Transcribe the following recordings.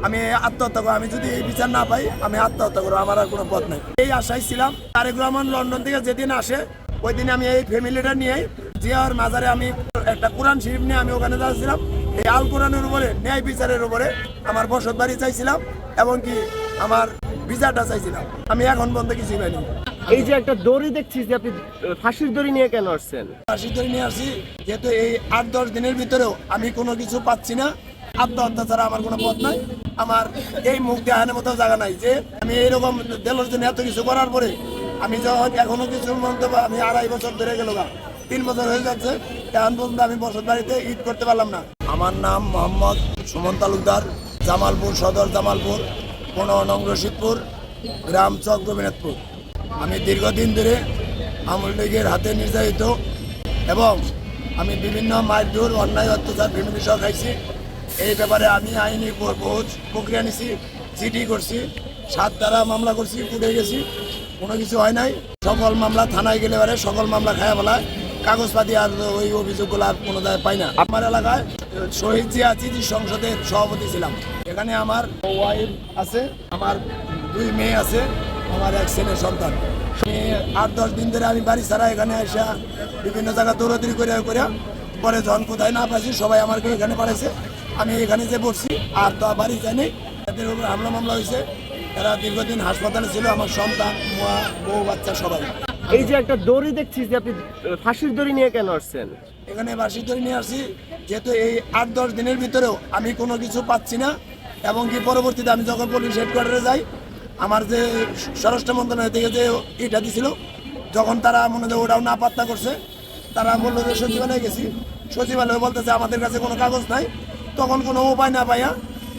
আমি আত্মহত্যা করবো। আমি যদি এই বিচার না পাই আমি আত্মহত্যা করবো, আমার আর কোনো পথ নেই। এই আশায় ছিলাম। তারেক রহমান লন্ডন থেকে যেদিন আসে ওই দিন আমি এই ফ্যামিলিটা নিয়ে জিয়ার মাজারে আমি একটা কোরআন শরীফ নিয়ে আমি ওখানে যাচ্ছিলাম। এই আল কোরআনের উপরে ন্যায় বিচারের উপরে আমার বসত বাড়ি চাইছিলাম এবং কি আমার বিচারটা চাইছিলাম। আমি এখন পর্যন্ত কিছুই পাইনি। এই যে একটা দড়ি দেখছি যে আপনি ফাঁসির দড়ি নিয়ে কেন আসছেন? ফাঁসি ধরে নিয়ে আসি যেহেতু এই 8-10 দিনের ভিতরেও আমি কোনো কিছু পাচ্ছি না। আত্মহত্যা ছাড়া আমার কোনো পথ নাই। আমার এই মুখ দেখানোর মতো জায়গা নাই যে আমি এইরকম দেলোর জন্য এত কিছু করার পরে আমি যখন এখনো কিছু মন্তব্য আমি 2.5 বছর ধরে গেল, 3 বছর হয়ে যাচ্ছে, এখন পর্যন্ত আমি বসত বাড়িতে ঈদ করতে পারলাম না। আমার নাম মোহাম্মদ সুমন তালুকদার, জামালপুর সদর, জামালপুর 15 নং রশিদপুর, গ্রাম চক, গোপীনাথপুর। আমি দীর্ঘদিন ধরে আওয়ামী লীগের হাতে নির্যাতিত এবং আমি বিভিন্ন মারধর, অন্যায়, অত্যাচার ফ্যামিলি সহ খাইছি। এই ব্যাপারে আমি আইনি বহুত প্রক্রিয়া নিছি, জিডি করছি, 7 ধারা মামলা করছি, উঠে গেছি, কোনো কিছু হয় নাই। সকল মামলা থানায় গেলে পারে সকল মামলা খায়া বলা কাগজপাতি আর ওই অভিযোগগুলো আর কোনো জায়গায় পাই না। আমার এলাকায় শহীদ জিয়া চিঠি সংসদের সভাপতি ছিলাম। এখানে আমার ওয়াইফ আছে, আমার 2 মেয়ে আছে, আমার 1 ছেলে সন্তান। আমি 8-10 দিন ধরে আমি বাড়ি ছাড়া এখানে আসা বিভিন্ন জায়গা দৌড়াদৌড়ি করে পরে যখন কোথায় না পাইছি সবাই আমাকে এখানে পাঠাইছে। আমি এখানে যে পড়ছি আর তো বাড়ি যাইনি। এদের উপরে হামলা মামলা হয়েছে। এরা দীর্ঘদিন হাসপাতালে ছিল, আমার সন্তান, মা, বউ, বাচ্চা সবাই। এই যে একটা দড়ি দেখছি যে আপনি ফাঁসির দড়ি নিয়ে কেন আসছেন? এখানে বাসি ধরে নিয়ে আসছি যেহেতু এই 8-10 দিনের ভিতরেও আমি কোনো কিছু পাচ্ছি না এবং কি পরবর্তীতে আমি যখন পুলিশ হেডকোয়ার্টারে যাই, আমার যে স্বরাষ্ট্র মন্ত্রণালয় থেকে যে এটা দিছিল, যখন তারা মনে হয় ওটাও না পাত্তা করছে, তারা বললো যে সচিবালয়ে গেছি, সচিবালয়ে বলতেছে আমাদের কাছে কোনো কাগজ নাই। তখন কোনো উপায় না পাইয়া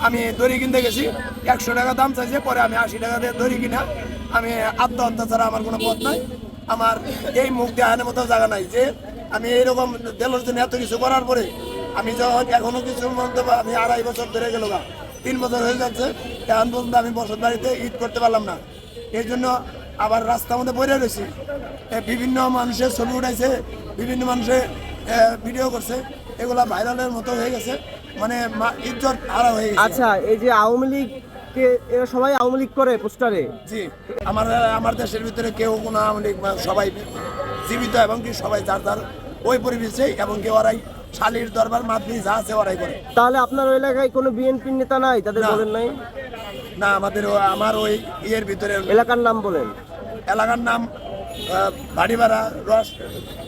আমি দড়ি কিনতে গেছি, 100 টাকা দাম চাইছে, পরে আমি 80 টাকা দিয়ে দড়ি কিনা আমি আত্মহত্যা ছাড়া আমার কোনো পথ নাই। আমার এই মুখ দেখানোর মতো জায়গা নাই যে আমি এইরকম দেলোর জন্য এত কিছু করার পরে আমি যখন এখনো কিছু মন্তব্য আমি 2.5 বছর ধরে গেল, 3 বছর হয়ে যাচ্ছে, এখন পর্যন্ত আমি বসত বাড়িতে ঈদ করতে পারলাম না। এই জন্য আবার রাস্তার মধ্যে বইরে রয়েছি। বিভিন্ন মানুষের ছবি উঠাইছে, বিভিন্ন মানুষে ভিডিও করছে, এগুলা ভাইরালের মতো হয়ে গেছে, মানে ইজ্জত হারা হয়ে গেছে। আচ্ছা, এই যে আওয়ামী লীগ এরা সবাই আওয়ামী লীগ করে পোস্টারে? জি, আমার দেশের ভিতরে কেউ কোনো আওয়ামী লীগ সবাই জীবিত এবং কি সবাই যার যার ওই পরিবেশে এবং কি ওরাই শালীর দরবার মাতৃ যা আছে ওরাই করে। তাহলে আপনার ওই এলাকায় কোনো বিএনপি নেতা নাই, তাদের না। বলেন নাই? না, আমার ওই ইয়ের ভিতরে এলাকার নাম বলেন। এলাকার নাম বাড়িপাড়া,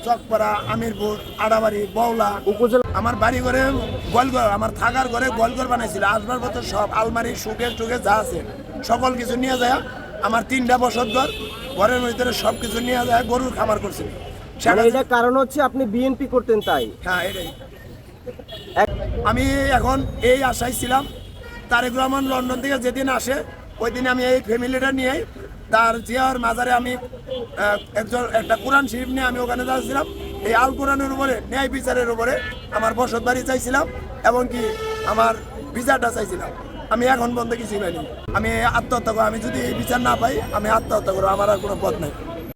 চকপাড়া, আমিরপুর, আড়াবাড়ি, বওলা উপজেলা। আমার বাড়ি ঘরে গোয়ালঘর, আমার থাকার ঘরে গোয়ালঘর বানাইছিল। আসবাবপত্র সব আলমারি, সুকেশ টুকেশ যা আছে সকল কিছু নিয়ে যায়। আমার 3টা বসত ঘর, ঘরের ভিতরে সব কিছু নিয়ে যায়, গরুর খামার করছিল। মানে এটা কারণ হচ্ছে আপনি বিএনপি করতেন তাই? হ্যাঁ, এটাই। আমি এখন এই আশায় ছিলাম। তারেক রহমান লন্ডন থেকে যেদিন আসে ওই দিন আমি এই ফ্যামিলিটা নিয়ে তার জিয়ার মাজারে আমি একটা কোরআন শরীফ নিয়ে আমি ওখানে যাচ্ছিলাম। এই আল কোরআনের উপরে ন্যায় বিচারের উপরে আমার বসত বাড়ি চাইছিলাম এবং কি আমার বিচারটা চাইছিলাম। আমি এখন পর্যন্ত কিছুই পাইনি। আমি আত্মহত্যা করবো। আমি যদি এই বিচার না পাই আমি আত্মহত্যা করবো, আমার আর কোনো পথ নাই।